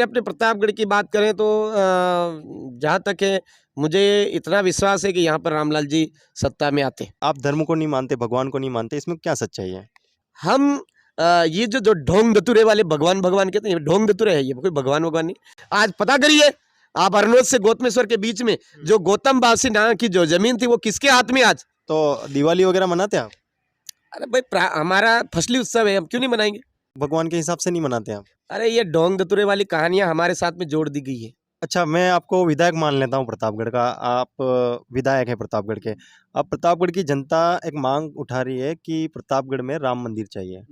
अपने प्रतापगढ़ की बात करें तो जहाँ तक है मुझे इतना विश्वास है कि यहाँ पर रामलाल जी सत्ता में आते। आप धर्म को नहीं मानते, भगवान को नहीं मानते, इसमें क्या सच्चाई है? हम ये जो ढोंग धतुरे वाले भगवान भगवान कहते हैं, ढोंग धतुरे है, ये कोई भगवान भगवान नहीं। आज पता करिए आप अरनोद से गौतमेश्वर के बीच में जो गौतम बासी नाम की जो जमीन थी वो किसके हाथ में आज? तो दिवाली वगैरह मनाते हैं आप? अरे भाई हमारा फसली उत्सव है, हम क्यों नहीं मनाएंगे? भगवान के हिसाब से नहीं मनाते आप? अरे ये ढोंग धतुरे वाली कहानियां हमारे साथ में जोड़ दी गई है। अच्छा, मैं आपको विधायक मान लेता हूँ प्रतापगढ़ का। आप विधायक हैं प्रतापगढ़ के। अब प्रतापगढ़ की जनता एक मांग उठा रही है कि प्रतापगढ़ में राम मंदिर चाहिए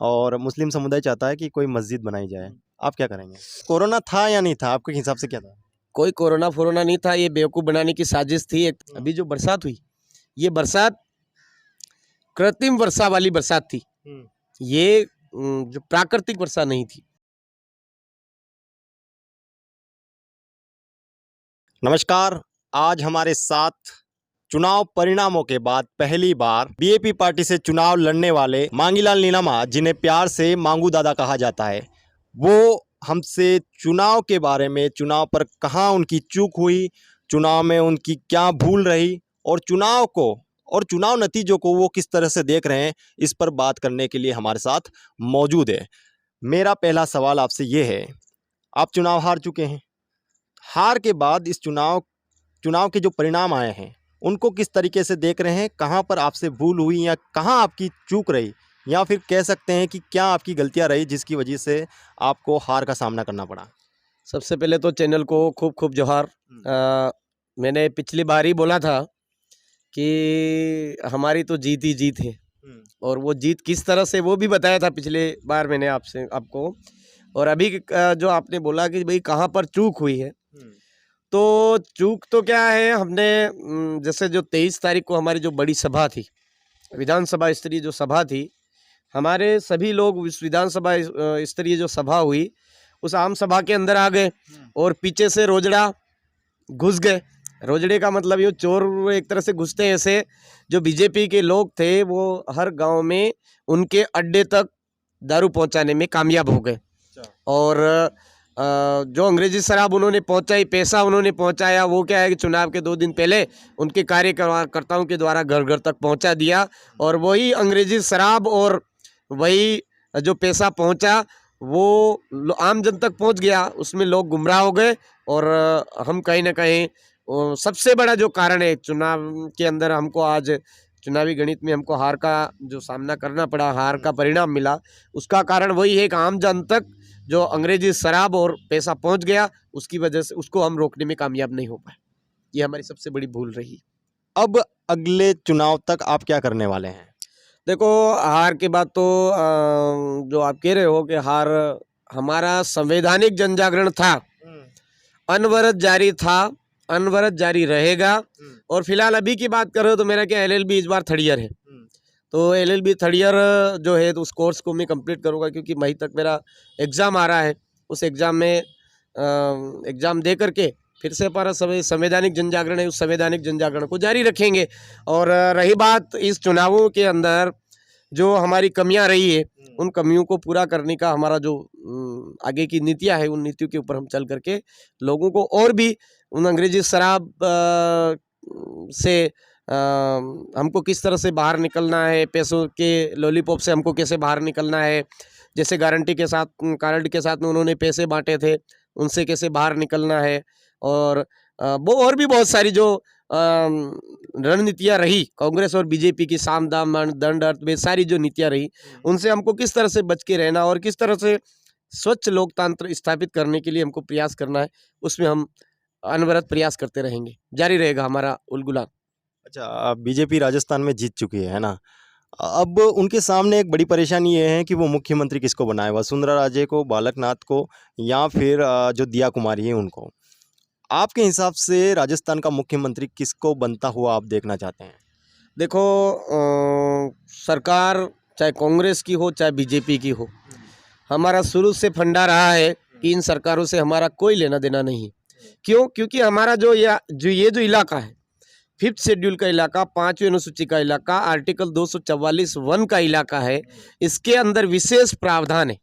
और मुस्लिम समुदाय चाहता है कि कोई मस्जिद बनाई जाए। आप क्या करेंगे? कोरोना था या नहीं था, आपके हिसाब से क्या था? कोई कोरोना फोरोना नहीं था, ये बेवकूफ़ बनाने की साजिश थी। अभी जो बरसात हुई, ये बरसात कृत्रिम वर्षा वाली बरसात थी। ये जो प्राकृतिक वर्षा नहीं थी। नमस्कार, आज हमारे साथ चुनाव परिणामों के बाद पहली बार बीएपी पार्टी से चुनाव लड़ने वाले मांगीलाल नीनामा, जिन्हें प्यार से मांगू दादा कहा जाता है, वो हमसे चुनाव के बारे में, चुनाव पर कहाँ उनकी चूक हुई, चुनाव में उनकी क्या भूल रही और चुनाव को और चुनाव नतीजों को वो किस तरह से देख रहे हैं, इस पर बात करने के लिए हमारे साथ मौजूद है। मेरा पहला सवाल आपसे ये है, आप चुनाव हार चुके हैं। हार के बाद इस चुनाव के जो परिणाम आए हैं उनको किस तरीके से देख रहे हैं? कहाँ पर आपसे भूल हुई या कहाँ आपकी चूक रही, या फिर कह सकते हैं कि क्या आपकी गलतियां रही जिसकी वजह से आपको हार का सामना करना पड़ा? सबसे पहले तो चैनल को खूब खूब जोहार। मैंने पिछली बार ही बोला था कि हमारी तो जीत ही जीत है, और वो जीत किस तरह से वो भी बताया था पिछले बार मैंने आपको। और अभी जो आपने बोला कि भाई कहाँ पर चूक हुई है, तो चूक तो क्या है, हमने जैसे जो 23 तारीख को हमारी जो बड़ी सभा थी, विधानसभा स्तरीय जो सभा थी, हमारे सभी लोग इस विधानसभा स्तरीय जो सभा हुई उस आम सभा के अंदर आ गए और पीछे से रोजड़ा घुस गए। रोजड़े का मतलब ये चोर एक तरह से घुसते हैं, ऐसे जो बीजेपी के लोग थे वो हर गांव में उनके अड्डे तक दारू पहुंचाने में कामयाब हो गए। और जो अंग्रेजी शराब उन्होंने पहुंचाई, पैसा उन्होंने पहुंचाया, वो क्या है कि चुनाव के 2 दिन पहले उनके कार्यकर्ताओं के द्वारा घर घर तक पहुंचा दिया। और वही अंग्रेजी शराब और वही जो पैसा पहुंचा वो आम जन तक पहुंच गया, उसमें लोग गुमराह हो गए। और हम कहीं ना कहीं सबसे बड़ा जो कारण है चुनाव के अंदर, हमको आज चुनावी गणित में हमको हार का जो सामना करना पड़ा, हार का परिणाम मिला, उसका कारण वही है कि आम जन तक जो अंग्रेजी शराब और पैसा पहुंच गया, उसकी वजह से उसको हम रोकने में कामयाब नहीं हो पाए। ये हमारी सबसे बड़ी भूल रही। अब अगले चुनाव तक आप क्या करने वाले हैं? देखो, हार के बाद तो जो आप कह रहे हो कि हार, हमारा संवैधानिक जन जागरण था, अनवरत जारी था, अनवरत जारी रहेगा। और फिलहाल अभी की बात कर रहे हो तो मेरा क्या एलएलबी इस बार 3rd ईयर है, तो एलएलबी 3rd ईयर जो है तो उस कोर्स को मैं कंप्लीट करूंगा, क्योंकि मई तक मेरा एग्ज़ाम आ रहा है। उस एग्ज़ाम में एग्ज़ाम दे करके फिर से हमारा संवैधानिक जन जागरण है, उस संवैधानिक जन जागरण को जारी रखेंगे। और रही बात इस चुनावों के अंदर जो हमारी कमियां रही है, उन कमियों को पूरा करने का हमारा जो आगे की नीतियां है, उन नीतियों के ऊपर हम चल करके लोगों को और भी उन अंग्रेजी शराब से हमको किस तरह से बाहर निकलना है, पैसों के लॉलीपॉप से हमको कैसे बाहर निकलना है, जैसे गारंटी के साथ, कार्ड के साथ में उन्होंने पैसे बांटे थे, उनसे कैसे बाहर निकलना है। और वो और भी बहुत सारी जो रणनीतियाँ रही कांग्रेस और बीजेपी की, साम दाम दंड अर्थ में सारी जो नीतियाँ रही, उनसे हमको किस तरह से बच के रहना और किस तरह से स्वच्छ लोकतंत्र स्थापित करने के लिए हमको प्रयास करना है, उसमें हम अनवरत प्रयास करते रहेंगे, जारी रहेगा हमारा उलगुलान। अच्छा, बीजेपी राजस्थान में जीत चुकी है ना? अब उनके सामने एक बड़ी परेशानी ये है कि वो मुख्यमंत्री किसको बनाए, वसुंधरा राजे को, बालकनाथ को, या फिर जो दिया कुमारी है उनको। आपके हिसाब से राजस्थान का मुख्यमंत्री किसको बनता हुआ आप देखना चाहते हैं? देखो, सरकार चाहे कांग्रेस की हो चाहे बीजेपी की हो, हमारा शुरू से फंडा रहा है कि इन सरकारों से हमारा कोई लेना देना नहीं। क्यों? क्योंकि हमारा जो ये जो इलाका है, 5th शेड्यूल का इलाका, 5वीं अनुसूची का इलाका, आर्टिकल 244(1) का इलाका है, इसके अंदर विशेष प्रावधान है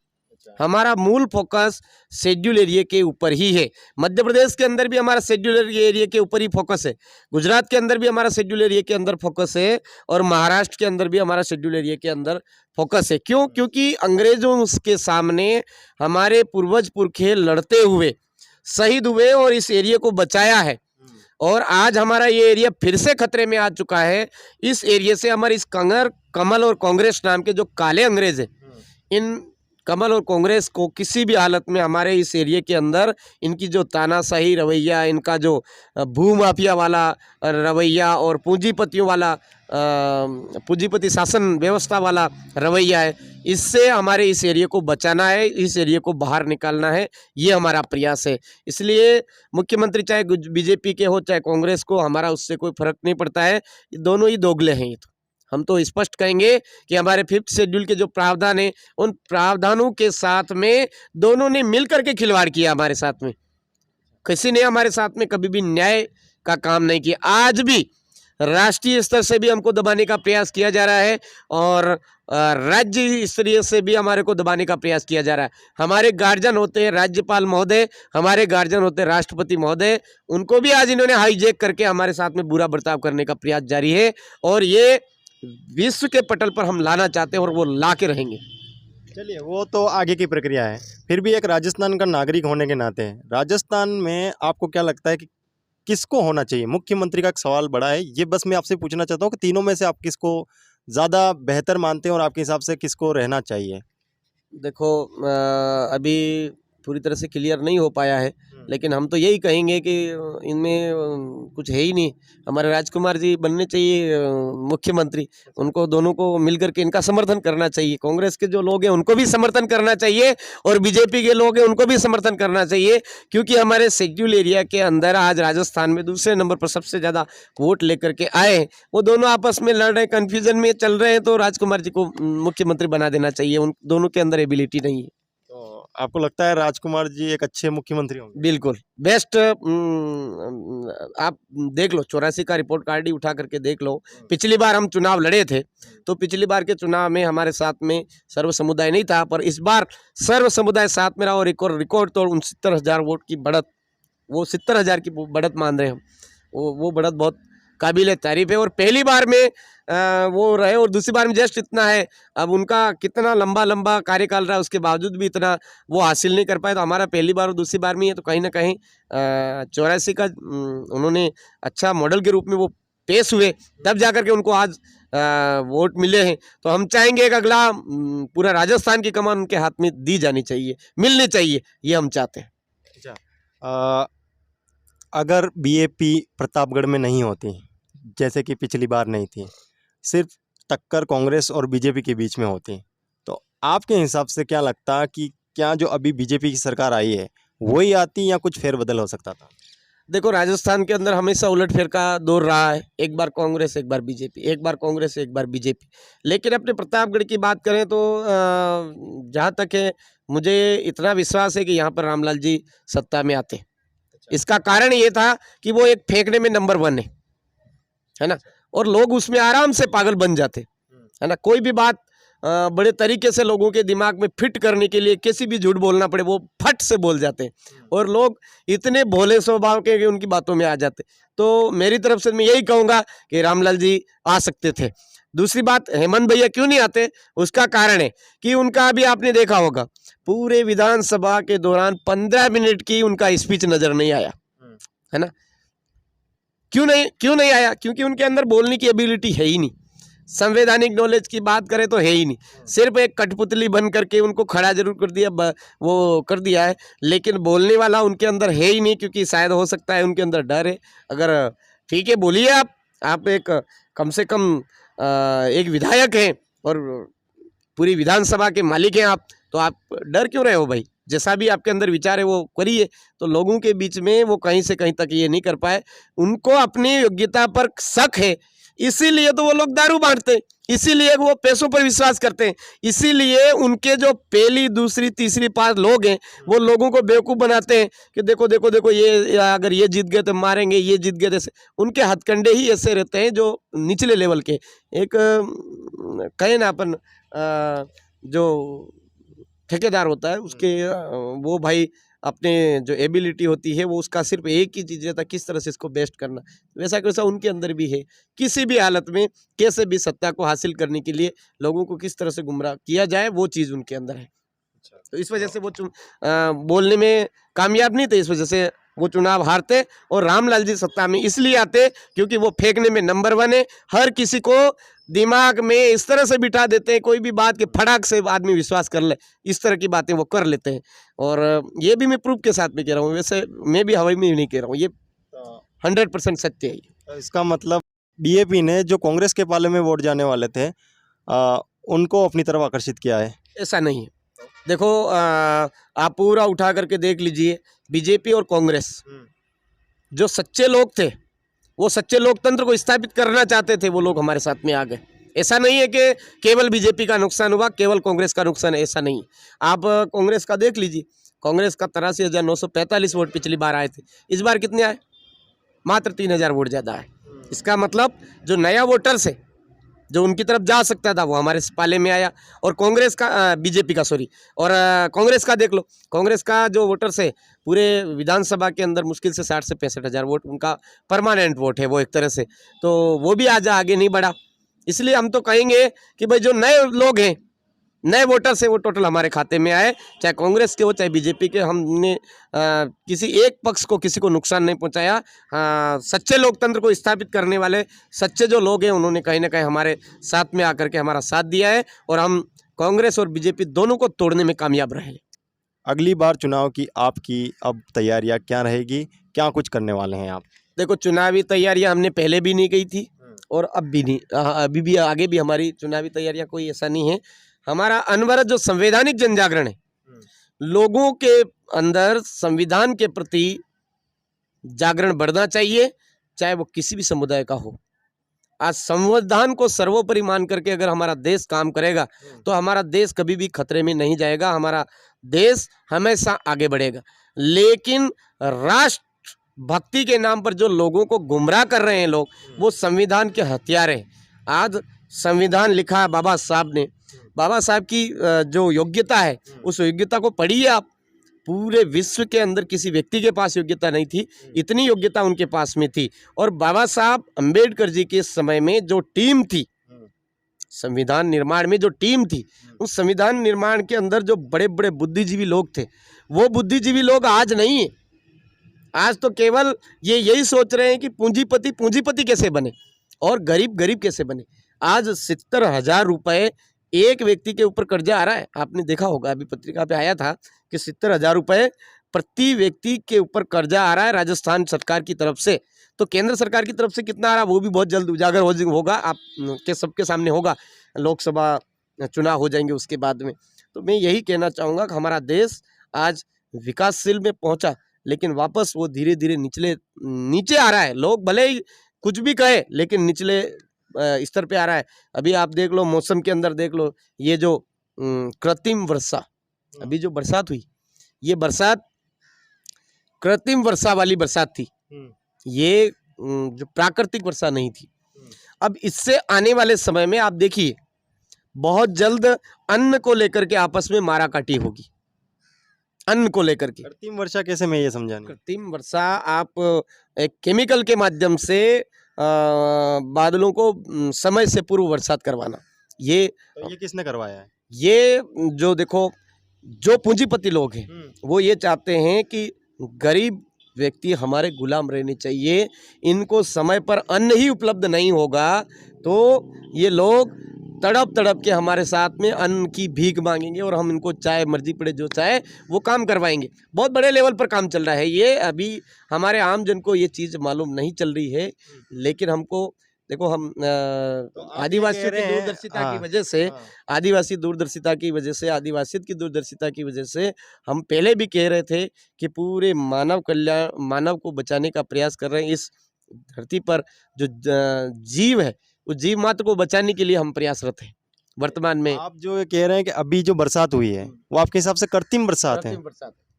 हमारा मूल फोकस शेड्यूल एरिया के ऊपर ही है। मध्य प्रदेश के अंदर भी हमारा शेड्यूल एरिया के ऊपर ही फोकस है, गुजरात के अंदर भी हमारा शेड्यूल एरिया के अंदर फोकस है, और महाराष्ट्र के अंदर भी हमारा शेड्यूल एरिया के अंदर फोकस है। क्यों? क्योंकि अंग्रेजों के सामने हमारे पूर्वज पुरखे लड़ते हुए शहीद हुए और इस एरिया को बचाया है, और आज हमारा ये एरिया फिर से खतरे में आ चुका है। इस एरिया से हमारे इस कमल और कांग्रेस नाम के जो काले अंग्रेज हैं, इन कमल और कांग्रेस को किसी भी हालत में हमारे इस एरिया के अंदर इनकी जो तानाशाही रवैया, इनका जो भूमाफिया वाला रवैया और पूंजीपतियों वाला पूंजीपति शासन व्यवस्था वाला रवैया है, इससे हमारे इस एरिया को बचाना है, इस एरिया को बाहर निकालना है, ये हमारा प्रयास है। इसलिए मुख्यमंत्री चाहे बीजेपी के हो चाहे कांग्रेस को, हमारा उससे कोई फर्क नहीं पड़ता है, दोनों ही दोगले हैं। ये तो हम तो स्पष्ट कहेंगे कि हमारे 5th शेड्यूल के जो प्रावधान है, उन प्रावधानों के साथ में दोनों ने मिलकर के खिलवाड़ किया हमारे साथ में। किसी ने हमारे साथ में कभी भी न्याय का काम नहीं किया। आज भी राष्ट्रीय स्तर से भी हमको दबाने का प्रयास किया जा रहा है, और राज्य स्तरीय से भी हमारे को दबाने का प्रयास किया जा रहा है। हमारे गार्जियन होते हैं राज्यपाल महोदय, हमारे गार्जियन होते हैं राष्ट्रपति महोदय, उनको भी आज इन्होंने हाईजैक करके हमारे साथ में बुरा बर्ताव करने का प्रयास जारी है, और ये विश्व के पटल पर हम लाना चाहते हैं, और वो ला के रहेंगे। चलिए, वो तो आगे की प्रक्रिया है। फिर भी एक राजस्थान का नागरिक होने के नाते राजस्थान में आपको क्या लगता है कि किसको होना चाहिए? मुख्यमंत्री का एक सवाल बड़ा है, ये बस मैं आपसे पूछना चाहता हूँ कि तीनों में से आप किसको ज़्यादा बेहतर मानते हैं और आपके हिसाब से किसको रहना चाहिए? देखो, अभी पूरी तरह से क्लियर नहीं हो पाया है, लेकिन हम तो यही कहेंगे कि इनमें कुछ है ही नहीं। हमारे राजकुमार जी बनने चाहिए मुख्यमंत्री, उनको दोनों को मिलकर के इनका समर्थन करना चाहिए। कांग्रेस के जो लोग हैं उनको भी समर्थन करना चाहिए, और बीजेपी के लोग हैं उनको भी समर्थन करना चाहिए, क्योंकि हमारे शेड्यूल एरिया के अंदर आज राजस्थान में दूसरे नंबर पर सबसे ज़्यादा वोट लेकर के आए। वो दोनों आपस में लड़ रहे, कन्फ्यूजन में चल रहे हैं, तो राजकुमार जी को मुख्यमंत्री बना देना चाहिए। उन दोनों के अंदर एबिलिटी नहीं है। आपको लगता है राजकुमार जी एक अच्छे मुख्यमंत्री होंगे? बिल्कुल बेस्ट। आप देख लो, 84 का रिपोर्ट कार्ड ही उठा करके देख लो। पिछली बार हम चुनाव लड़े थे, तो पिछली बार के चुनाव में हमारे साथ में सर्व समुदाय नहीं था, पर इस बार सर्व समुदाय साथ में रहा, और एक और रिकॉर्ड तोड़ 69,000 वोट की बढ़त, वो 70,000 की बढ़त मान रहे हैं हम। वो बढ़त बहुत काबिल तारीफ है, और पहली बार में वो रहे, और दूसरी बार में जस्ट इतना है। अब उनका कितना लंबा कार्यकाल रहा, उसके बावजूद भी इतना वो हासिल नहीं कर पाए, तो हमारा पहली बार और दूसरी बार में है, तो कहीं ना कहीं 84 का उन्होंने अच्छा मॉडल के रूप में वो पेश हुए, तब जाकर के उनको आज वोट मिले हैं। तो हम चाहेंगे कि अगला पूरा राजस्थान की कमान उनके हाथ में दी जानी चाहिए, मिलनी चाहिए, ये हम चाहते हैं। अच्छा, अगर बीएपी प्रतापगढ़ में नहीं होती, जैसे कि पिछली बार नहीं थी, सिर्फ टक्कर कांग्रेस और बीजेपी के बीच में होती, तो आपके हिसाब से क्या लगता कि क्या जो अभी बीजेपी की सरकार आई है वही आती, या कुछ फेरबदल हो सकता था? देखो, राजस्थान के अंदर हमेशा उलटफेर का दौर रहा है, एक बार कांग्रेस एक बार बीजेपी, एक बार कांग्रेस एक बार बीजेपी। लेकिन अपने प्रतापगढ़ की बात करें तो जहाँ तक है, मुझे इतना विश्वास है कि यहाँ पर रामलाल जी सत्ता में आते। इसका कारण ये था कि वो एक फेंकने में नंबर 1 है ना, और लोग उसमें आराम से पागल बन जाते, है ना। कोई भी बात बड़े तरीके से लोगों के दिमाग में फिट करने के लिए किसी भी झूठ बोलना पड़े, वो फट से बोल जाते हैं, और लोग इतने भोले स्वभाव के कि उनकी बातों में आ जाते। तो मेरी तरफ से मैं यही कहूँगा कि रामलाल जी आ सकते थे। दूसरी बात, हेमंत भैया क्यों नहीं आते, उसका कारण है कि उनका अभी आपने देखा होगा, पूरे विधानसभा के दौरान 15 मिनट की उनका स्पीच नजर नहीं आया, है ना। क्यों नहीं आया? क्योंकि उनके अंदर बोलने की एबिलिटी है ही नहीं। संवैधानिक नॉलेज की बात करें तो है ही नहीं, सिर्फ एक कठपुतली बन करके उनको खड़ा जरूर कर दिया, वो कर दिया है, लेकिन बोलने वाला उनके अंदर है ही नहीं। क्योंकि शायद हो सकता है उनके अंदर डर है। अगर ठीक है, बोलिए आप एक कम से कम एक विधायक हैं और पूरी विधानसभा के मालिक हैं आप, तो आप डर क्यों रहे हो भाई? जैसा भी आपके अंदर विचार है वो करिए। तो लोगों के बीच में वो कहीं से कहीं तक ये नहीं कर पाए, उनको अपनी योग्यता पर शक है, इसीलिए तो वो लोग दारू बांटते हैं, इसीलिए वो पैसों पर विश्वास करते हैं, इसीलिए उनके जो पहली दूसरी तीसरी 5 लोग हैं वो लोगों को बेवकूफ़ बनाते हैं कि देखो देखो देखो, ये अगर ये जीत गए तो मारेंगे, ये जीत गए जैसे। उनके हथकंडे ही ऐसे रहते हैं जो निचले लेवल के, एक कहें ना अपन जो ठेकेदार होता है उसके वो भाई अपने जो एबिलिटी होती है वो उसका सिर्फ एक ही चीज़ रहता है किस तरह से इसको बेस्ट करना, वैसा वैसा उनके अंदर भी है। किसी भी हालत में कैसे भी सत्ता को हासिल करने के लिए लोगों को किस तरह से गुमराह किया जाए वो चीज़ उनके अंदर है। तो इस वजह से वो बोलने में कामयाब नहीं थे, इस वजह से वो चुनाव हारते। और रामलाल जी सत्ता में इसलिए आते क्योंकि वो फेंकने में नंबर 1 है, हर किसी को दिमाग में इस तरह से बिठा देते हैं, कोई भी बात के फटाक से आदमी विश्वास कर ले, इस तरह की बातें वो कर लेते हैं। और ये भी मैं प्रूफ के साथ में कह रहा हूँ, वैसे मैं भी हवाई में नहीं कह रहा हूँ, ये 100% सत्य है। तो इसका मतलब बीएपी ने जो कांग्रेस के पाले में वोट जाने वाले थे उनको अपनी तरफ आकर्षित किया है। ऐसा नहीं है। देखो आप पूरा उठा करके देख लीजिए, बीजेपी और कांग्रेस जो सच्चे लोग थे, वो सच्चे लोकतंत्र को स्थापित करना चाहते थे, वो लोग हमारे साथ में आ गए। ऐसा नहीं है कि केवल बीजेपी का नुकसान हुआ, केवल कांग्रेस का नुकसान है, ऐसा नहीं। आप कांग्रेस का देख लीजिए, कांग्रेस का 83,945 वोट पिछली बार आए थे, इस बार कितने आए? मात्र 3,000 वोट ज़्यादा आए। इसका मतलब जो नया वोटर्स है, जो उनकी तरफ जा सकता था, वो हमारे पाले में आया। और कांग्रेस का बीजेपी का सॉरी, और कांग्रेस का देख लो, कांग्रेस का जो वोटर्स है पूरे विधानसभा के अंदर मुश्किल से 60 से 65,000 वोट उनका परमानेंट वोट है वो एक तरह से, तो वो भी आज आगे नहीं बढ़ा। इसलिए हम तो कहेंगे कि भाई जो नए लोग हैं, नए वोटर्स हैं, वो टोटल हमारे खाते में आए, चाहे कांग्रेस के हो चाहे बीजेपी के। हमने किसी एक पक्ष को, किसी को नुकसान नहीं पहुंचाया। सच्चे लोकतंत्र को स्थापित करने वाले सच्चे जो लोग हैं, उन्होंने कहीं ना कहीं हमारे साथ में आकर के हमारा साथ दिया है, और हम कांग्रेस और बीजेपी दोनों को तोड़ने में कामयाब रहे। अगली बार चुनाव की आपकी अब तैयारियां क्या रहेगी, क्या कुछ करने वाले हैं आप? देखो, चुनावी तैयारियां हमने पहले भी नहीं की थी और अब भी नहीं, अभी भी आगे भी हमारी चुनावी तैयारियां कोई ऐसा नहीं है। हमारा अनवरत जो संवैधानिक जन जागरण है, लोगों के अंदर संविधान के प्रति जागरण बढ़ना चाहिए, चाहे वो किसी भी समुदाय का हो। आज संविधान को सर्वोपरि मान करके अगर हमारा देश काम करेगा तो हमारा देश कभी भी खतरे में नहीं जाएगा, हमारा देश हमेशा आगे बढ़ेगा। लेकिन राष्ट्र भक्ति के नाम पर जो लोगों को गुमराह कर रहे हैं लोग, वो संविधान के हथियार हैं। आज संविधान लिखा है बाबा साहब ने, बाबा साहब की जो योग्यता है, उस योग्यता को पढ़िए आप। पूरे विश्व के अंदर किसी व्यक्ति के पास योग्यता नहीं थी, इतनी योग्यता उनके पास में थी। और बाबा साहब अंबेडकर जी के समय में जो टीम थी, संविधान निर्माण में जो टीम थी, उस संविधान निर्माण के अंदर जो बड़े बड़े बुद्धिजीवी लोग थे, वो बुद्धिजीवी लोग आज नहीं है। आज तो केवल ये यही सोच रहे हैं कि पूंजीपति पूंजीपति कैसे बने और गरीब गरीब कैसे बने। आज 70,000 रुपये एक व्यक्ति के ऊपर कर्जा आ रहा है। आपने देखा होगा, अभी पत्रिका पे आया था कि 70,000 रुपये प्रति व्यक्ति के ऊपर कर्जा आ रहा है राजस्थान सरकार की तरफ से। तो केंद्र सरकार की तरफ से कितना आ रहा है वो भी बहुत जल्द उजागर होगा, आप के सबके सामने होगा। लोकसभा चुनाव हो जाएंगे उसके बाद में। तो मैं यही कहना चाहूँगा कि हमारा देश आज विकासशील में पहुँचा, लेकिन वापस वो धीरे धीरे नीचे आ रहा है। लोग भले ही कुछ भी कहे, लेकिन निचले स्तर पे आ रहा है। अभी आप देख लो, मौसम के अंदर देख लो, ये जो कृत्रिम वर्षा, अभी जो बरसात हुई, ये बरसात कृत्रिम वर्षा वाली बरसात थी, ये जो प्राकृतिक वर्षा नहीं थी। अब इससे आने वाले समय में आप देखिए, बहुत जल्द अन्न को लेकर के आपस में माराकाटी होगी, अन्न को लेकर के। कृत्रिम वर्षा कैसे, मैं ये समझा नहीं। कृत्रिम वर्षा आप एक केमिकल के माध्यम से बादलों को समय से पूर्व बरसात करवाना, ये किसने करवाया है? ये जो देखो, जो पूंजीपति लोग हैं वो ये चाहते हैं कि गरीब व्यक्ति हमारे गुलाम रहने चाहिए। इनको समय पर अन्न ही उपलब्ध नहीं होगा तो ये लोग तड़प तड़प के हमारे साथ में अन्न की भीख मांगेंगे और हम इनको चाहे मर्जी पड़े जो चाहे वो काम करवाएंगे। बहुत बड़े लेवल पर काम चल रहा है ये। अभी हमारे आम जन को ये चीज़ मालूम नहीं चल रही है, लेकिन हमको देखो, हम आदिवासियों की दूरदर्शिता की वजह से, आदिवासी दूरदर्शिता की वजह से, आदिवासियों की दूरदर्शिता की वजह से हम पहले भी कह रहे थे कि पूरे मानव कल्याण, मानव को बचाने का प्रयास कर रहे हैं। इस धरती पर जो जीव है, उस जीव मात्र को बचाने के लिए हम प्रयासरत हैं वर्तमान में। आप जो कह रहे हैं कि अभी जो बरसात हुई है वो आपके हिसाब से कृत्रिम बरसात है?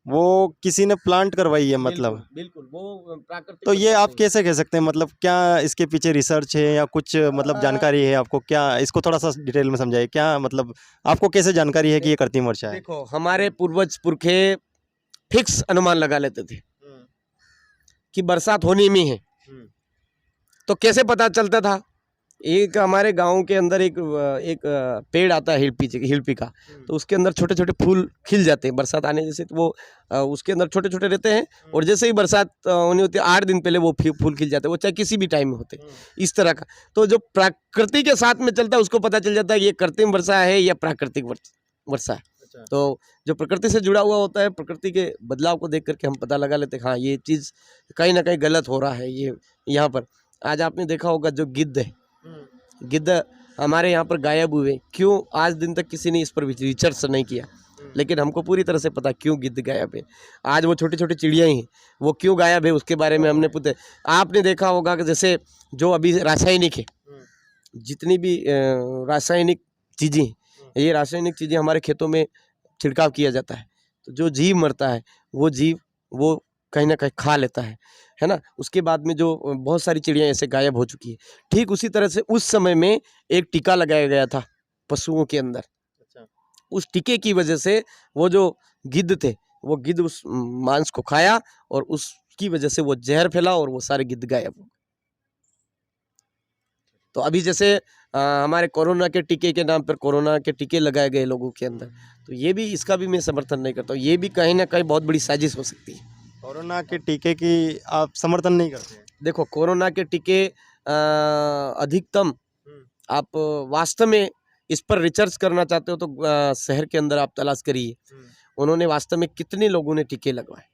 वो किसी ने प्लांट करवाई है मतलब? बिल्कुल वो प्राकृतिक तो ये बरसात आप नहीं है। कैसे कह सकते हैं, मतलब क्या इसके पीछे रिसर्च है या कुछ मतलब जानकारी है आपको? क्या इसको थोड़ा सा डिटेल में समझाइए, क्या मतलब आपको कैसे जानकारी है कि ये कृत्रिम वर्षा है? देखो, हमारे पूर्वज पुरखे फिक्स अनुमान लगा लेते थे कि बरसात होनी में है। तो कैसे पता चलता था? एक हमारे गांव के अंदर एक पेड़ आता है हिलपी का, तो उसके अंदर छोटे छोटे फूल खिल जाते हैं बरसात आने जैसे, तो वो उसके अंदर छोटे छोटे रहते हैं, और जैसे ही बरसात होनी होती है 8 दिन पहले वो फूल खिल जाते हैं, वो चाहे किसी भी टाइम में होते हैं, इस तरह का। तो जो प्रकृति के साथ में चलता है उसको पता चल जाता है ये कृत्रिम वर्षा है या प्राकृतिक वर्षा है। अच्छा। तो जो प्रकृति से जुड़ा हुआ होता है, प्रकृति के बदलाव को देख करके हम पता लगा लेते हैं हाँ ये चीज़ कहीं ना कहीं गलत हो रहा है। ये यहाँ पर आज आपने देखा होगा जो गिद्ध है, गिद्ध हमारे यहाँ पर गायब हुए, क्यों आज दिन तक किसी ने इस पर रिसर्च नहीं किया, लेकिन हमको पूरी तरह से पता क्यों गिद्ध गायब है। आज वो छोटी छोटी चिड़िया ही हैं, वो क्यों गायब है उसके बारे में हमने पूछे। आपने देखा होगा कि जैसे जो अभी रासायनिक है, जितनी भी रासायनिक चीज़ें, ये रासायनिक चीज़ें हमारे खेतों में छिड़काव किया जाता है, तो जो जीव मरता है वो जीव वो कहीं ना कहीं खा लेता है ना। उसके बाद में जो बहुत सारी चिड़ियाँ ऐसे गायब हो चुकी है। ठीक उसी तरह से उस समय में एक टीका लगाया गया था पशुओं के अंदर। अच्छा। उस टीके की वजह से वो जो गिद्ध थे, वो गिद्ध उस मांस को खाया और उसकी वजह से वो जहर फैला और वो सारे गिद्ध गायब हो गए। तो अभी जैसे हमारे कोरोना के टीके के नाम पर कोरोना के टीके लगाए गए लोगों के अंदर, तो ये भी, इसका भी मैं समर्थन नहीं करता हूँ। ये भी कहीं ना कहीं बहुत बड़ी साजिश हो सकती है। कोरोना के टीके की आप समर्थन नहीं करते हैं? देखो, कोरोना के टीके अधिकतम आप वास्तव में इस पर रिसर्च करना चाहते हो तो शहर के अंदर आप तलाश करिए, उन्होंने वास्तव में कितने लोगों ने टीके लगवाए।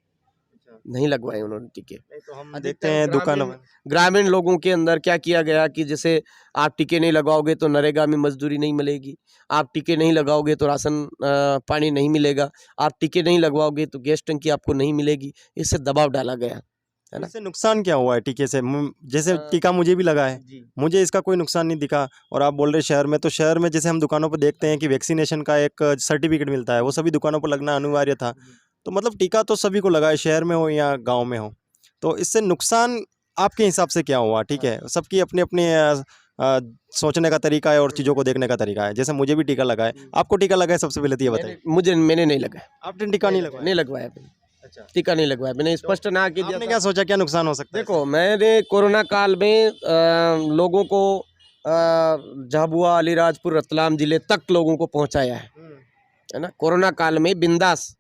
नहीं लगवाए उन्होंने टीके। नहीं तो हम अधिकतर देखते हैं दुकानों में ग्रामीण लोगों के अंदर क्या किया गया कि जैसे आप टीके नहीं लगाओगे तो नरेगा में मजदूरी नहीं मिलेगी, आप टीके नहीं लगाओगे तो राशन पानी नहीं मिलेगा, आप टीके नहीं लगवाओगे तो गैस टंकी आपको नहीं मिलेगी। इससे दबाव डाला गया है ना। इससे नुकसान क्या हुआ है टीके से? जैसे टीका मुझे भी लगा है, जी। मुझे इसका कोई नुकसान नहीं दिखा। और आप बोल रहे शहर में, तो शहर में जैसे हम दुकानों पर देखते हैं कि वैक्सीनेशन का एक सर्टिफिकेट मिलता है, वो सभी दुकानों पर लगना अनिवार्य था। तो मतलब टीका तो सभी को लगा है, शहर में हो या गांव में हो। तो इससे नुकसान आपके हिसाब से क्या हुआ? ठीक है, सबकी अपनी अपनी सोचने का तरीका है और चीज़ों को देखने का तरीका है। जैसे मुझे भी टीका लगा है, आपको टीका लगा है? सबसे पहले तो ये बताइए। मैंने नहीं लगाया। आपने टीका नहीं लगवाया? नहीं लगवाया मैंने, अच्छा। टीका नहीं लगवाया मैंने, स्पष्ट ना कि आपने क्या सोचा, क्या नुकसान हो सकता है? देखो, मैंने कोरोना काल में लोगों को झाबुआ, अलीराजपुर, रतलाम जिले तक लोगों को पहुंचाया है ना। कोरोना काल में बिंदास,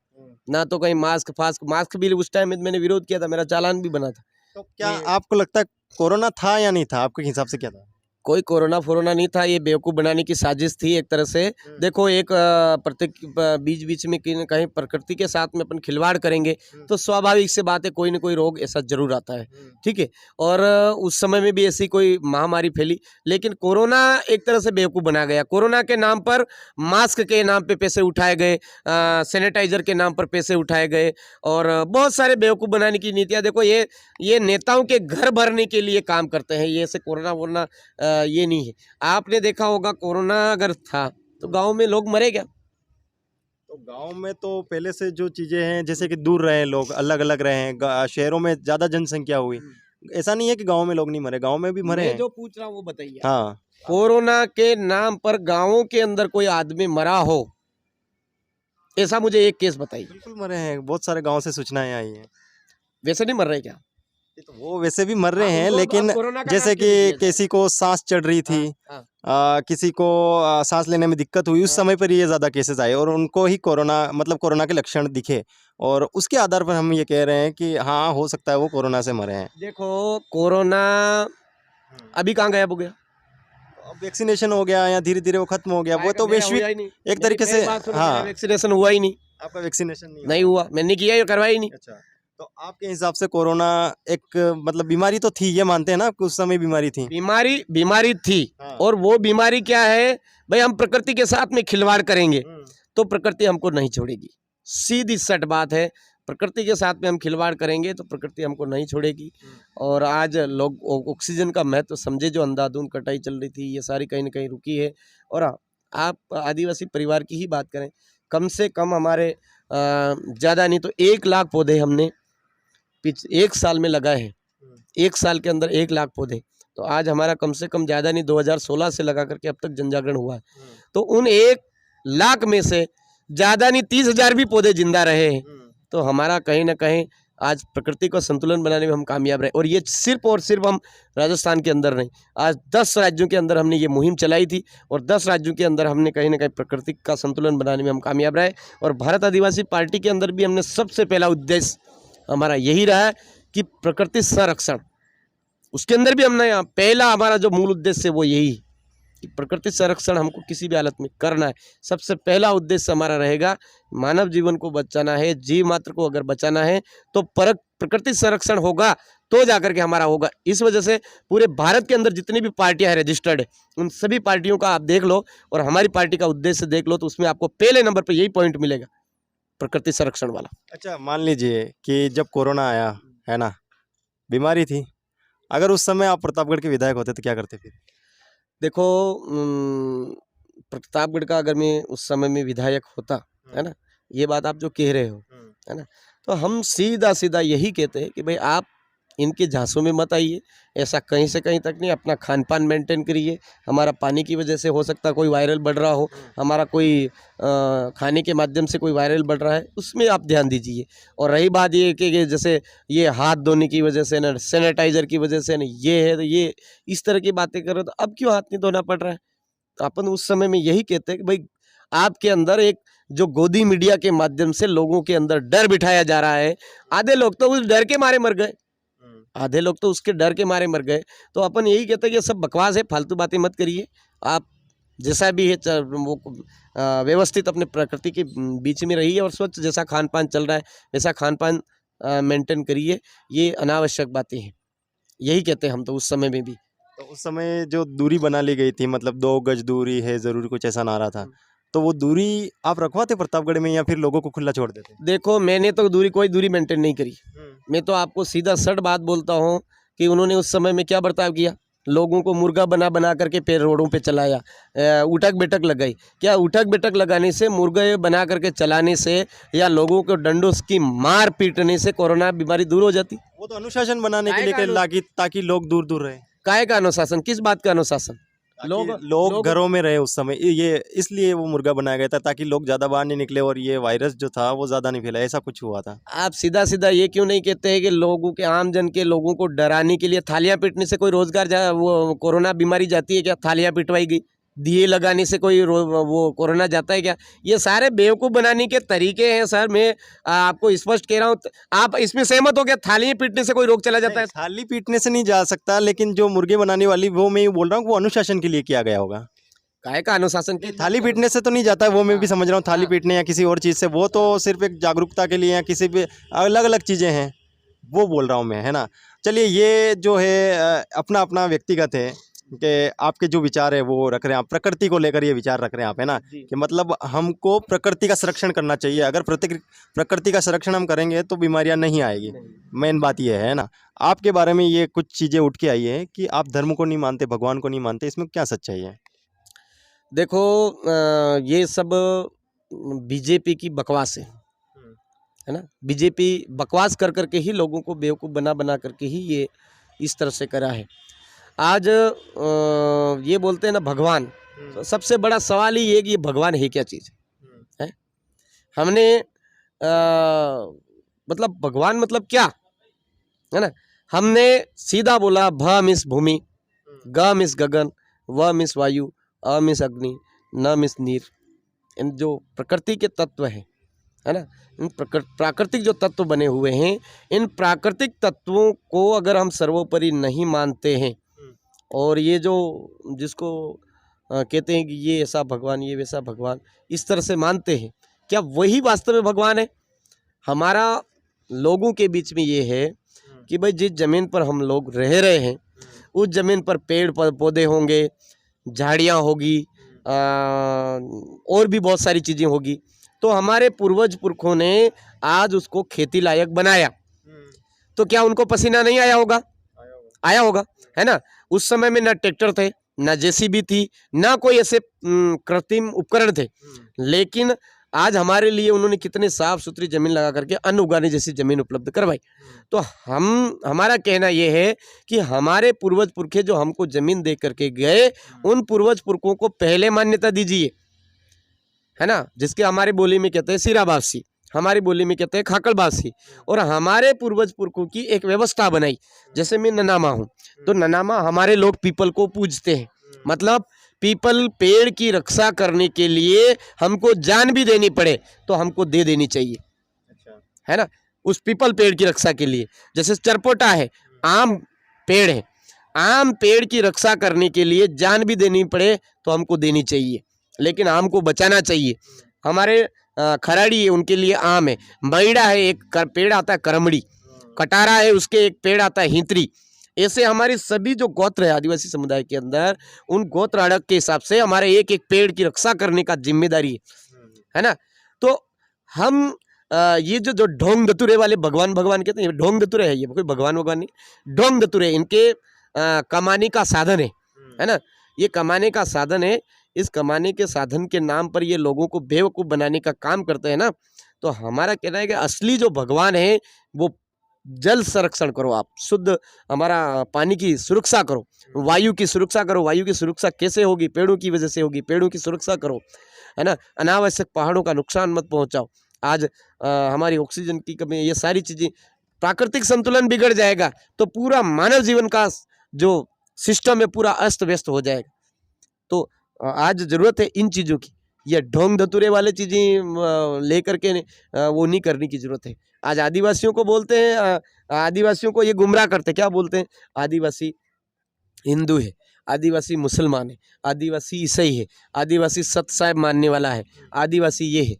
ना तो कहीं मास्क भी उस टाइम में मैंने विरोध किया था, मेरा चालान भी बना था। तो क्या आपको लगता है कोरोना था या नहीं था? आपके हिसाब से क्या था? कोई कोरोना फोरोना नहीं था, ये बेवकूफ़ बनाने की साजिश थी एक तरह से। देखो, एक प्रत्येक बीच बीच में कहीं न कहीं प्रकृति के साथ में अपन खिलवाड़ करेंगे तो स्वाभाविक सी बात है कोई न कोई रोग ऐसा जरूर आता है, ठीक है। और उस समय में भी ऐसी कोई महामारी फैली, लेकिन कोरोना एक तरह से बेवकूफ़ बना गया। कोरोना के नाम पर, मास्क के नाम पे पैसे उठाए गए, सैनिटाइजर के नाम पर पैसे उठाए गए, और बहुत सारे बेवकूफ़ बनाने की नीतियाँ। देखो, ये नेताओं के घर भरने के लिए काम करते हैं, ये ऐसे कोरोना वोरोना ये नहीं है। आपने देखा होगा कोरोना अगर था तो गांव में लोग मरे क्या? तो गांव में तो पहले से जो चीजें हैं, जैसे कि दूर रहे लोग, अलग अलग रहे हैं, शहरों में ज्यादा जनसंख्या हुई। ऐसा नहीं है कि गांव में लोग नहीं मरे, गांव में भी मरे मैं हैं। जो पूछ रहा हूँ वो बताइए। हाँ, कोरोना के नाम पर गांवों के अंदर कोई आदमी मरा हो, ऐसा मुझे एक केस बताइए। बिल्कुल मरे हैं, बहुत सारे गांव से सूचनाएं आई हैं। वैसे नहीं मर रहे क्या? तो वो वैसे भी मर रहे हाँ, हैं, उनको अब लेकिन कोरोना का जैसे नाम क्यों नहीं दिया कि जाए? किसी को सांस चढ़ रही थी, हाँ, हाँ। किसी को सांस लेने में दिक्कत हुई, उस समय पर ये ज़्यादा केसेस आए और उनको ही कोरोना, मतलब कोरोना के लक्षण दिखे, और उसके आधार पर हम ये कह रहे हैं कि हाँ, हो सकता है वो कोरोना से मरे हैं। देखो, कोरोना अभी कहाँ गायब हो गया? अब वैक्सीनेशन हो गया या धीरे धीरे वो खत्म हो गया, वो तो मेरा वैश्विक हुआ ही नहीं। एक तरीके से। हाँ, वैक्सीनेशन हुआ ही नहीं। आपका वैक्सीनेशन नहीं नहीं हुआ, मैंने किया ही, करवाया ही नहीं। अच्छा, तो आपके हिसाब से कोरोना एक मतलब बीमारी तो थी, ये मानते हैं ना, कुछ समय बीमारी थी। बीमारी थी। हाँ। और वो बीमारी क्या है भाई, हम प्रकृति के साथ में खिलवाड़ करेंगे तो प्रकृति हमको नहीं छोड़ेगी। सीधी सट बात है, प्रकृति के साथ में हम खिलवाड़ करेंगे तो प्रकृति हमको नहीं छोड़ेगी। और आज लोग ऑक्सीजन का महत्व समझे, जो अंधाधुंध कटाई चल रही थी ये सारी कहीं ना कहीं रुकी है। और आप आदिवासी परिवार की ही बात करें, कम से कम हमारे ज़्यादा नहीं तो 1 लाख पौधे हमने एक साल में लगाए हैं, एक साल के अंदर 1 लाख पौधे, तो आज हमारा कम से कम ज़्यादा नहीं 2016 से लगा करके अब तक जन जागरण हुआ है, तो उन 1 लाख में से ज़्यादा नहीं 30,000 भी पौधे जिंदा रहे हैं। तो हमारा कहीं ना कहीं आज प्रकृति का संतुलन बनाने में हम कामयाब रहे। और ये सिर्फ और सिर्फ हम राजस्थान के अंदर नहीं, आज 10 राज्यों के अंदर हमने ये मुहिम चलाई थी और 10 राज्यों के अंदर हमने कहीं ना कहीं प्रकृति का संतुलन बनाने में हम कामयाब रहे। और भारत आदिवासी पार्टी के अंदर भी हमने सबसे पहला उद्देश्य हमारा यही रहा है कि प्रकृति संरक्षण, उसके अंदर भी हमने पहला हमारा जो मूल उद्देश्य है वो यही है कि प्रकृति संरक्षण हमको किसी भी हालत में करना है। सबसे पहला उद्देश्य हमारा रहेगा मानव जीवन को बचाना है, जीव मात्र को अगर बचाना है तो प्रकृति संरक्षण होगा तो जाकर के हमारा होगा। इस वजह से पूरे भारत के अंदर जितनी भी पार्टियां हैं रजिस्टर्ड है, उन सभी पार्टियों का आप देख लो और हमारी पार्टी का उद्देश्य देख लो तो उसमें आपको पहले नंबर पर यही पॉइंट मिलेगा, प्रकृति संरक्षण वाला। अच्छा, मान लीजिए कि जब कोरोना आया है ना, बीमारी थी, अगर उस समय आप प्रतापगढ़ के विधायक होते तो क्या करते फिर? देखो प्रतापगढ़ का अगर मैं उस समय में विधायक होता, है ना, ये बात आप जो कह रहे हो, है ना, तो हम सीधा सीधा यही कहते हैं कि भाई आप इनके झांसों में मत आइए, ऐसा कहीं से कहीं तक नहीं, अपना खान पान मेंटेन करिए। हमारा पानी की वजह से हो सकता कोई वायरल बढ़ रहा हो, हमारा कोई खाने के माध्यम से कोई वायरल बढ़ रहा है, उसमें आप ध्यान दीजिए। और रही बात ये कि जैसे ये हाथ धोने की वजह से ना, सैनिटाइजर की वजह से ना, ये है तो ये इस तरह की बातें करो तो अब क्यों हाथ नहीं धोना पड़ रहा है? तो अपन उस समय में यही कहते हैं कि भाई आपके अंदर एक जो गोदी मीडिया के माध्यम से लोगों के अंदर डर बिठाया जा रहा है, आधे लोग तो उस डर के मारे मर गए, आधे लोग तो उसके डर के मारे मर गए। तो अपन यही कहते हैं कि ये सब बकवास है, फालतू बातें मत करिए। आप जैसा भी है वो व्यवस्थित अपने प्रकृति के बीच में रहिए और स्वच्छ जैसा खान पान चल रहा है वैसा खान पान मेंटेन करिए। ये अनावश्यक बातें हैं, यही कहते हैं हम तो उस समय में भी। तो उस समय जो दूरी बना ली गई थी, मतलब 2 गज दूरी है ज़रूरी, कुछ ऐसा नारा था, तो वो दूरी आप रखवाते प्रतापगढ़ में या फिर लोगों को खुला छोड़ देते? देखो मैंने तो कोई दूरी मेंटेन नहीं करी। मैं तो आपको सीधा सट बात बोलता हूँ कि उन्होंने उस समय में क्या बर्ताव किया, लोगों को मुर्गा बना करके पे रोडों पे चलाया, उठक बैठक लगाई। क्या उठक बैठक लगाने से, मुर्गे बना करके चलाने से या लोगों को डंडों की मार पीटने से कोरोना बीमारी दूर हो जाती? वो तो अनुशासन बनाने के लिए ताकि लोग दूर दूर रहे। काहे का अनुशासन? किस बात का अनुशासन? लोग घरों में रहे उस समय, ये इसलिए वो मुर्गा बनाया गया था ताकि लोग ज्यादा बाहर नहीं निकले और ये वायरस जो था वो ज्यादा नहीं फैला, ऐसा कुछ हुआ था। आप सीधा सीधा ये क्यों नहीं कहते हैं कि लोगों के, आम जन के लोगों को डराने के लिए थालियां पीटने से कोई रोजगार वो कोरोना बीमारी जाती है क्या? थालियां पिटवाई गई, दिए लगाने से कोई वो कोरोना जाता है क्या? ये सारे बेवकूफ़ बनाने के तरीके हैं सर। मैं आपको स्पष्ट कह रहा हूँ, आप इसमें सहमत हो क्या? थाली पीटने से कोई रोग चला जाता है? थाली पीटने से नहीं जा सकता, लेकिन जो मुर्गे बनाने वाली, वो मैं बोल रहा हूँ, वो अनुशासन के लिए किया गया होगा। काहे का अनुशासन? की थाली पीटने से तो नहीं जाता है, वो मैं भी समझ रहा हूँ, थाली पीटने या किसी और चीज़ से, वो तो सिर्फ एक जागरूकता के लिए या किसी भी अलग अलग चीज़ें हैं, वो बोल रहा हूँ मैं, है ना। चलिए, ये जो है अपना अपना व्यक्तिगत है कि आपके जो विचार है वो रख रहे हैं आप, प्रकृति को लेकर ये विचार रख रहे हैं आप, है ना, कि मतलब हमको प्रकृति का संरक्षण करना चाहिए। अगर प्रकृति का संरक्षण हम करेंगे तो बीमारियां नहीं आएगी, मेन बात ये है ना। आपके बारे में ये कुछ चीज़ें उठ के आई है कि आप धर्म को नहीं मानते, भगवान को नहीं मानते, इसमें क्या सच्चाई है? देखो ये सब बीजेपी की बकवास है ना। बीजेपी बकवास कर करके ही लोगों को बेवकूफ़ बना करके ही ये इस तरह से करा है। आज ये बोलते हैं ना भगवान, तो सबसे बड़ा सवाल ही ये कि ये भगवान है क्या चीज़ है? हमने मतलब भगवान मतलब क्या है ना। हमने सीधा बोला भ मिस भूमि, ग मिस गगन, व मिस वायु, अ मिस अग्नि, न मिस नीर। इन जो प्रकृति के तत्व है ना, इन प्राकृतिक जो तत्व बने हुए हैं, इन प्राकृतिक तत्वों को अगर हम सर्वोपरि नहीं मानते हैं और ये जो जिसको कहते हैं कि ये ऐसा भगवान, ये वैसा भगवान, इस तरह से मानते हैं, क्या वही वास्तव में भगवान है? हमारा लोगों के बीच में ये है कि भाई जिस ज़मीन पर हम लोग रह रहे हैं उस ज़मीन पर पेड़ पौधे होंगे, झाड़ियाँ होगी, और भी बहुत सारी चीज़ें होगी। तो हमारे पूर्वज पुरखों ने आज उसको खेती लायक बनाया, तो क्या उनको पसीना नहीं आया होगा? आया होगा, है ना। उस समय में ना ट्रैक्टर थे, ना जेसीबी थी, ना कोई ऐसे कृत्रिम उपकरण थे, लेकिन आज हमारे लिए उन्होंने कितने साफ सुथरी जमीन लगा करके अन्न उगाने जैसी जमीन उपलब्ध करवाई। तो हमारा कहना ये है कि हमारे पूर्वज पुरखे जो हमको जमीन दे करके गए, उन पूर्वज पुरखों को पहले मान्यता दीजिए, है ना, जिसके हमारी बोली में कहते हैं सिराबासी, हमारी बोली में कहते हैं खाकड़बासी। और हमारे पूर्वज पुरखों की एक व्यवस्था बनाई। जैसे मैं ननामा हूँ, तो ननामा हमारे लोग पीपल को पूजते हैं, मतलब पीपल पेड़ की रक्षा करने के लिए हमको जान भी देनी पड़े तो हमको दे देनी चाहिए, है ना, उस पीपल पेड़ की रक्षा के लिए। जैसे चरपोटा है, आम पेड़ है, आम पेड़ की रक्षा करने के लिए जान भी देनी पड़े तो हमको देनी चाहिए, लेकिन आम को बचाना चाहिए। हमारे खराड़ी है, उनके लिए आम है। मैड़ा है, एक पेड़ आता है करमड़ी। कटारा है, उसके एक पेड़ आता है हिंतरी। ऐसे हमारी सभी जो गोत्र है आदिवासी समुदाय के अंदर, उन गोत्र अड़क के हिसाब से हमारे एक एक पेड़ की रक्षा करने का जिम्मेदारी है ना। तो हम ये जो ढोंग दतुरे वाले भगवान कहते हैं, ढोंग दतुरे है, ये कोई भगवान नहीं, ढोंग दतुरे इनके कमाने का साधन है ना, ये कमाने का साधन है। इस कमाने के साधन के नाम पर ये लोगों को बेवकूफ़ बनाने का काम करते हैं ना। तो हमारा कहना है कि असली जो भगवान है वो जल संरक्षण करो, आप शुद्ध हमारा पानी की सुरक्षा करो, वायु की सुरक्षा करो। वायु की सुरक्षा कैसे होगी? पेड़ों की वजह से होगी, पेड़ों की सुरक्षा करो, है ना। अनावश्यक पहाड़ों का नुकसान मत पहुंचाओ। आज हमारी ऑक्सीजन की कमी, ये सारी चीज़ें, प्राकृतिक संतुलन बिगड़ जाएगा तो पूरा मानव जीवन का जो सिस्टम है पूरा अस्त व्यस्त हो जाएगा। तो आज ज़रूरत है इन चीज़ों की, ये ढोंग धतूरे वाले चीज़ें लेकर के वो नहीं करने की ज़रूरत है। आज आदिवासियों को बोलते हैं, आदिवासियों को ये गुमराह करते, क्या बोलते हैं? आदिवासी हिंदू है, आदिवासी मुसलमान है, आदिवासी ईसाई है, आदिवासी सत साहब मानने वाला है, आदिवासी ये है।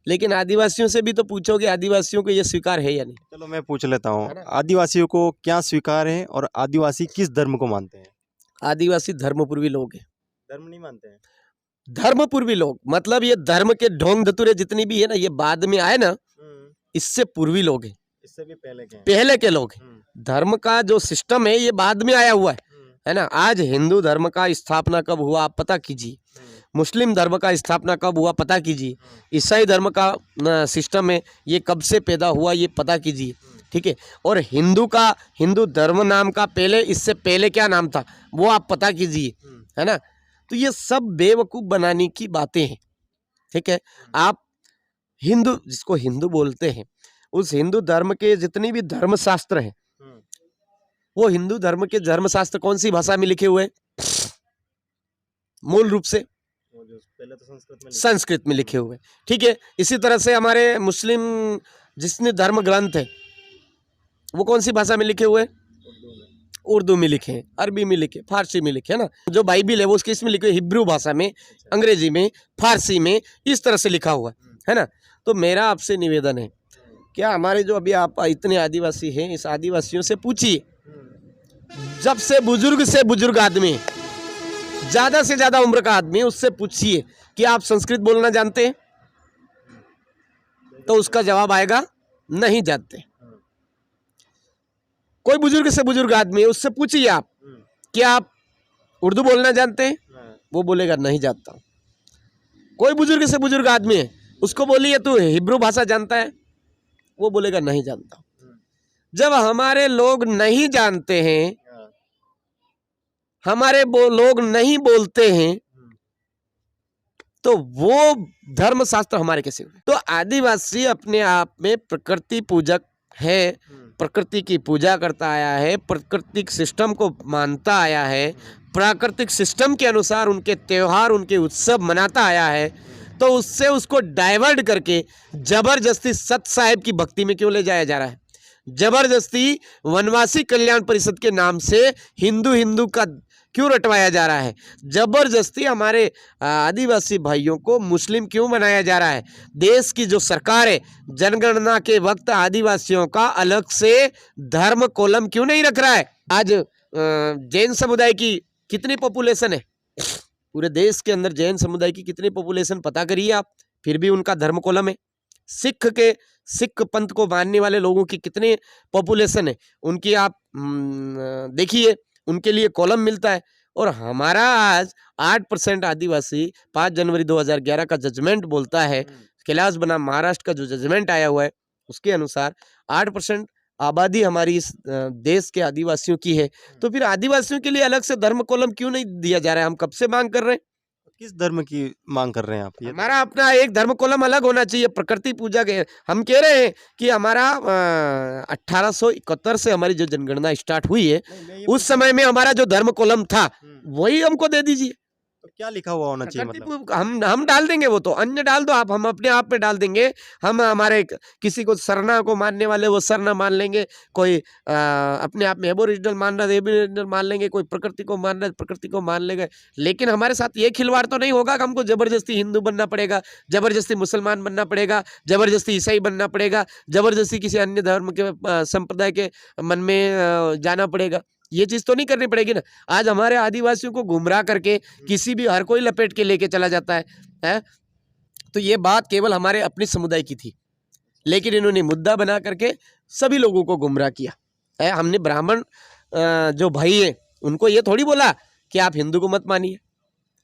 लेकिन आदिवासियों से भी तो पूछोगे आदिवासियों को ये स्वीकार है या नहीं? चलो मैं पूछ लेता हूँ, आदिवासियों को क्या स्वीकार है और आदिवासी किस धर्म को मानते हैं? आदिवासी धर्मपूर्वी लोग हैं। धर्म नहीं मानते हैं? धर्मपूर्वी लोग मतलब ये धर्म के ढोंग धतूरे जितनी भी है ना, ये बाद में आए ना, इससे पूर्वी लोग हैं, इससे भी पहले के लोग हैं। धर्म का जो सिस्टम है ये बाद में आया हुआ है ना। आज हिंदू धर्म का स्थापना कब हुआ आप पता कीजिए, मुस्लिम धर्म का स्थापना कब हुआ पता कीजिए, ईसाई धर्म का सिस्टम है ये कब से पैदा हुआ ये पता कीजिए, ठीक है। और हिंदू धर्म नाम का पहले, इससे पहले क्या नाम था वो आप पता कीजिए, है ना। तो ये सब बेवकूफ़ बनाने की बातें हैं, ठीक है। आप हिंदू, जिसको हिंदू बोलते हैं, उस हिंदू धर्म के जितनी भी धर्मशास्त्र हैं, वो हिंदू धर्म के धर्मशास्त्र कौन सी भाषा में लिखे हुए हैं? मूल रूप से पहले तो संस्कृत में लिखे हुए, ठीक है। इसी तरह से हमारे मुस्लिम जितने धर्म ग्रंथ है वो कौन सी भाषा में लिखे हुए हैं? उर्दू में लिखे हैं, अरबी में लिखे, फारसी में लिखे, है ना। जो बाइबिल है वो उसके इसमें लिखे हिब्रू भाषा में, अंग्रेजी में, फारसी में, इस तरह से लिखा हुआ है ना। तो मेरा आपसे निवेदन है, क्या हमारे जो अभी आप इतने आदिवासी हैं, इस आदिवासियों से पूछिए, जब से बुजुर्ग आदमी है, ज़्यादा से ज़्यादा उम्र का आदमी है, उससे पूछिए कि आप संस्कृत बोलना जानते हैं? तो उसका जवाब आएगा नहीं जानते। कोई बुजुर्ग से बुजुर्ग आदमी है, उससे पूछिए आप कि आप उर्दू बोलना जानते हैं? वो बोलेगा नहीं जानता। कोई बुजुर्ग से बुजुर्ग आदमी है, उसको बोलिए तू हिब्रू भाषा जानता है? वो बोलेगा नहीं जानता। जब हमारे लोग नहीं जानते हैं, हमारे लोग नहीं बोलते हैं, तो वो धर्मशास्त्र हमारे कैसे हुए? तो आदिवासी अपने आप में प्रकृति पूजक है, प्रकृति की पूजा करता आया है, प्राकृतिक सिस्टम को मानता आया है, प्राकृतिक सिस्टम के अनुसार उनके त्योहार, उनके उत्सव मनाता आया है। तो उससे उसको डाइवर्ट करके जबरदस्ती सत साहिब की भक्ति में क्यों ले जाया जा रहा है? जबरदस्ती वनवासी कल्याण परिषद के नाम से हिंदू का क्यों रटवाया जा रहा है? जबरदस्ती हमारे आदिवासी भाइयों को मुस्लिम क्यों बनाया जा रहा है? देश की जो सरकार है, जनगणना के वक्त आदिवासियों का अलग से धर्म कॉलम क्यों नहीं रख रहा है? आज जैन समुदाय की कितनी पॉपुलेशन है? पूरे देश के अंदर जैन समुदाय की कितनी पॉपुलेशन पता करिए आप, फिर भी उनका धर्म कॉलम है। सिख पंथ को मानने वाले लोगों की कितनी पॉपुलेशन है, उनकी आप देखिए, उनके लिए कॉलम मिलता है। और हमारा आज 8% आदिवासी 5 जनवरी 2011 का जजमेंट बोलता है कैलाश बनाम महाराष्ट्र का जो जजमेंट आया हुआ है उसके अनुसार 8% आबादी हमारी इस देश के आदिवासियों की है, तो फिर आदिवासियों के लिए अलग से धर्म कॉलम क्यों नहीं दिया जा रहा है? हम कब से मांग कर रहे हैं। किस धर्म की मांग कर रहे हैं आप? ये हमारा अपना एक धर्म कॉलम अलग होना चाहिए। प्रकृति पूजा के हम कह रहे हैं कि हमारा 1871 से हमारी जो जनगणना स्टार्ट हुई है उस समय में हमारा जो धर्म कॉलम था वही हमको दे दीजिए। तो क्या लिखा हुआ होना चाहिए? मतलब हम डाल देंगे, वो तो अन्य डाल दो आप, हम अपने आप में डाल देंगे। हम हमारे किसी को सरना को मानने वाले वो सरना मान लेंगे, कोई अपने आप में एबोरिजिनल मान रहा है एबोरिजिनल मान लेंगे, कोई प्रकृति को मान रहा है प्रकृति को मान लेंगे। लेकिन हमारे साथ ये खिलवाड़ तो नहीं होगा कि हमको जबरदस्ती हिंदू बनना पड़ेगा, जबरदस्ती मुसलमान बनना पड़ेगा, जबरदस्ती ईसाई बनना पड़ेगा, जबरदस्ती किसी अन्य धर्म के संप्रदाय के मन में जाना पड़ेगा। ये चीज तो नहीं करनी पड़ेगी ना। आज हमारे आदिवासियों को गुमराह करके किसी भी हर कोई लपेट के लेके चला जाता है? तो ये बात केवल हमारे अपने समुदाय की थी, लेकिन इन्होंने मुद्दा बना करके सभी लोगों को गुमराह किया है। हमने ब्राह्मण जो भाई है उनको ये थोड़ी बोला कि आप हिंदू को मत मानिए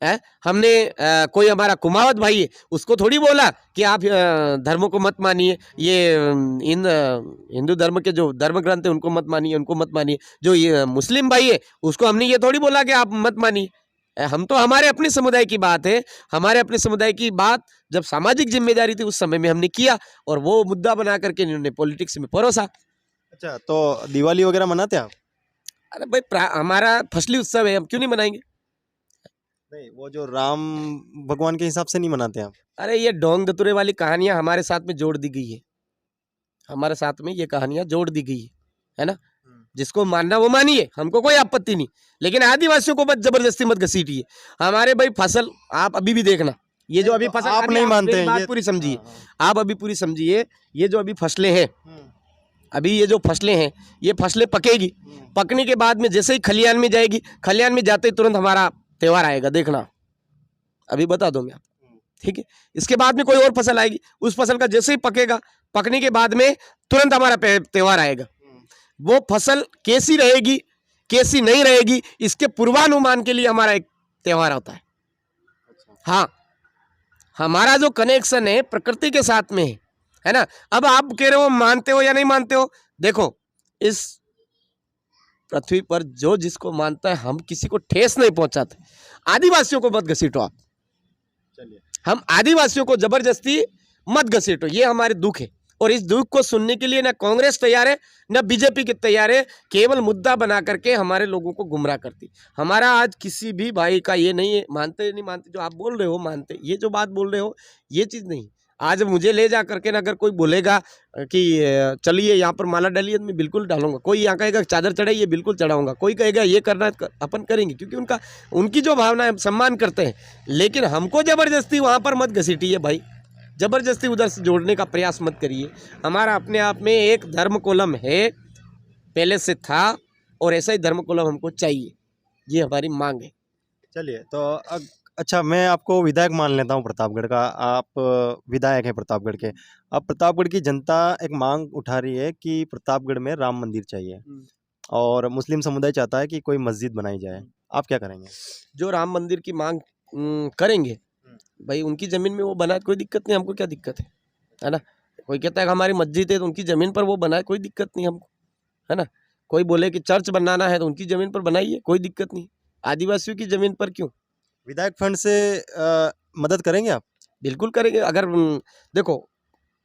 है। हमने कोई हमारा कुमावत भाई है उसको थोड़ी बोला कि आप धर्मों को मत मानिए, ये इन हिंदू धर्म के जो धर्म ग्रंथ है उनको मत मानिए, उनको मत मानिए। जो ये मुस्लिम भाई है उसको हमने ये थोड़ी बोला कि आप मत मानिए। हम तो हमारे अपने समुदाय की बात है, हमारे अपने समुदाय की बात जब सामाजिक जिम्मेदारी थी उस समय में हमने किया और वो मुद्दा बना करके इन्होंने पॉलिटिक्स में परोसा। अच्छा, तो दिवाली वगैरह मनाते हैं आप? अरे भाई हमारा फसली उत्सव है, हम क्यों नहीं मनाएंगे? नहीं, वो जो राम भगवान के हिसाब से नहीं मनाते आप? अरे ये ढोंग धतुरे वाली कहानियां हमारे साथ में जोड़ दी गई है, हमारे साथ में ये कहानियां जोड़ दी गई है ना। जिसको मानना वो मानिए, हमको कोई आपत्ति नहीं, लेकिन आदिवासियों को मत जबरदस्ती मत घसीटिए। हमारे भाई फसल आप अभी भी देखना, ये जो अभी फसल आप नहीं मानते हैं, बात ये पूरी समझिए, आप अभी पूरी समझिए। ये जो अभी फसलें हैं, अभी ये जो फसलें हैं ये फसलें पकेगी, पकने के बाद में जैसे ही खलियान में जाएगी, खलियान में जाते ही तुरंत हमारा त्योहार आएगा, देखना अभी बता दो मैं आपको, ठीक है। इसके बाद में कोई और फसल आएगी, उस फसल का जैसे ही पकेगा, पकने के बाद में तुरंत हमारा त्योहार आएगा। वो फसल कैसी रहेगी कैसी नहीं रहेगी इसके पूर्वानुमान के लिए हमारा एक त्योहार होता है। हाँ, हमारा जो कनेक्शन है प्रकृति के साथ में है ना। अब आप कह रहे हो मानते हो या नहीं मानते हो, देखो इस पृथ्वी पर जो जिसको मानता है हम किसी को ठेस नहीं पहुंचाते। आदिवासियों को मत घसीटो आप, चलिए हम आदिवासियों को जबरदस्ती मत घसीटो, ये हमारे दुख है। और इस दुख को सुनने के लिए ना कांग्रेस तैयार है ना बीजेपी के तैयार है, केवल मुद्दा बना करके हमारे लोगों को गुमराह करती। हमारा आज किसी भी भाई का ये नहीं है मानते नहीं मानते, जो आप बोल रहे हो मानते, ये जो बात बोल रहे हो ये चीज़ नहीं। आज मुझे ले जा करके ना अगर कोई बोलेगा कि चलिए यहाँ पर माला डालिए, मैं बिल्कुल डालूंगा। कोई यहाँ कहेगा चादर चढ़ाइए, बिल्कुल चढ़ाऊंगा। कोई कहेगा ये करना है अपन करेंगे, क्योंकि उनकी जो भावना है सम्मान करते हैं। लेकिन हमको जबरदस्ती वहाँ पर मत घसीटिए भाई, जबरदस्ती उधर से जोड़ने का प्रयास मत करिए। हमारा अपने आप में एक धर्म कोलम है, पहले से था, और ऐसा ही धर्म कोलम हमको चाहिए, ये हमारी मांग है। चलिए, तो अच्छा मैं आपको विधायक मान लेता हूँ प्रतापगढ़ का, आप विधायक हैं प्रतापगढ़ के। अब प्रतापगढ़ की जनता एक मांग उठा रही है कि प्रतापगढ़ में राम मंदिर चाहिए और मुस्लिम समुदाय चाहता है कि कोई मस्जिद बनाई जाए। आप क्या करेंगे? जो राम मंदिर की मांग करेंगे भाई, उनकी ज़मीन में वो बनाए, कोई दिक्कत नहीं, हमको क्या दिक्कत है ना। कोई कहता है कि हमारी मस्जिद है तो उनकी ज़मीन पर वो बनाए, कोई दिक्कत नहीं हमको, है ना। कोई बोले कि चर्च बनाना है तो उनकी ज़मीन पर बनाइए, कोई दिक्कत नहीं। आदिवासियों की ज़मीन पर क्यों? विधायक फंड से मदद करेंगे आप? बिल्कुल करेंगे। अगर देखो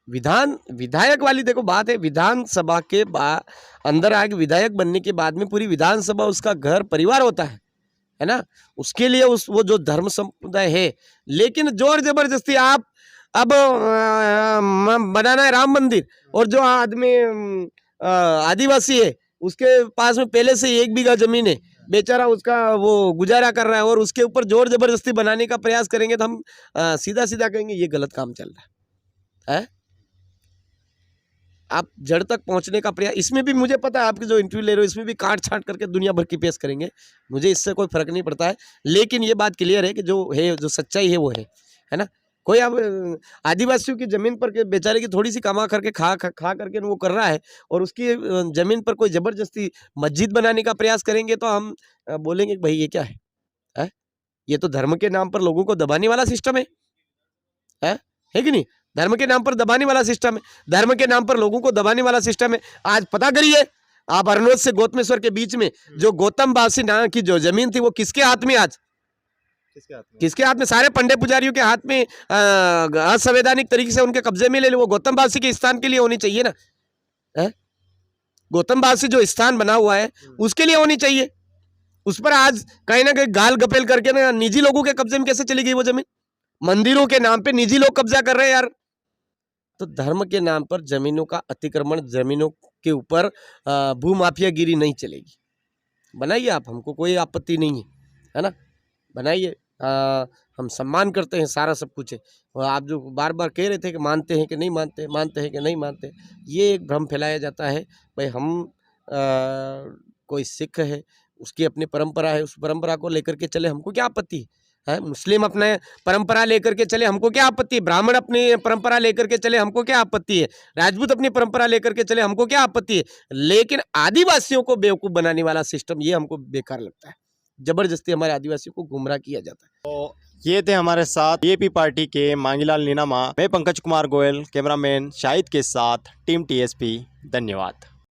विधायक वाली देखो बात है, विधानसभा के अंदर आके विधायक बनने के बाद में पूरी विधानसभा उसका घर परिवार होता है ना। उसके लिए वो जो धर्म समुदाय है, लेकिन जोर जबरदस्ती आप अब बनाना है राम मंदिर, और जो आदमी आदिवासी है उसके पास में पहले से 1 बीघा जमीन है, बेचारा उसका वो गुजारा कर रहा है, और उसके ऊपर जोर जबरदस्ती बनाने का प्रयास करेंगे तो हम सीधा सीधा कहेंगे ये गलत काम चल रहा है। आप जड़ तक पहुंचने का प्रयास, इसमें भी मुझे पता है आपके जो इंटरव्यू ले रहे हो इसमें भी काट छाट करके दुनिया भर की पेश करेंगे, मुझे इससे कोई फर्क नहीं पड़ता है। लेकिन ये बात क्लियर है कि जो है, जो सच्चाई है वो है ना। कोई अब आदिवासियों की जमीन पर के बेचारे की थोड़ी सी कमा करके खा करके वो कर रहा है, और उसकी जमीन पर कोई जबरदस्ती मस्जिद बनाने का प्रयास करेंगे तो हम बोलेंगे भाई ये क्या है? ये तो धर्म के नाम पर लोगों को दबाने वाला सिस्टम है कि नहीं। धर्म के नाम पर दबाने वाला सिस्टम है, धर्म के नाम पर लोगों को दबाने वाला सिस्टम है। आज पता करिए आप, हरनोद से गौतमेश्वर के बीच में जो गौतम बासी नाम की जो जमीन थी वो किसके हाथ में आज, किसके हाथ में? सारे पंडे पुजारियों के हाथ में, असंवैधानिक तरीके से उनके कब्जे में ले लो। वो गौतम बासी के स्थान के लिए होनी चाहिए ना, है? गौतम बासी जो स्थान बना हुआ है उसके लिए होनी चाहिए। उस पर आज कहीं ना कहीं गाल गपेल करके ना निजी लोगों के कब्जे में कैसे चली गई वो जमीन? मंदिरों के नाम पे निजी लोग कब्जा कर रहे हैं यार। तो धर्म के नाम पर जमीनों का अतिक्रमण, जमीनों के ऊपर भूमाफियागिरी नहीं चलेगी। बनाइए आप, हमको कोई आपत्ति नहीं है ना, बनाइए। हम सम्मान करते हैं, सारा सब कुछ है। और आप जो बार बार कह रहे थे कि मानते हैं कि नहीं मानते, मानते हैं कि नहीं मानते, ये एक भ्रम फैलाया जाता है। भाई हम कोई सिख है, उसकी अपनी परंपरा है, उस परंपरा को लेकर के चले, हमको क्या आपत्ति है? मुस्लिम अपने परंपरा लेकर के चले, हमको क्या आपत्ति है? ब्राह्मण अपनी परंपरा लेकर के चले, हमको क्या आपत्ति है? राजपूत अपनी परंपरा लेकर के चले, हमको क्या आपत्ति है? लेकिन आदिवासियों को बेवकूफ़ बनाने वाला सिस्टम, ये हमको बेकार लगता है। जबरदस्ती हमारे आदिवासियों को गुमराह किया जाता है। तो ये थे हमारे साथ बीएपी पार्टी के मांगीलाल नीनामा। मैं पंकज कुमार गोयल, कैमरामैन शाहिद के साथ टीम टीएसपी। धन्यवाद।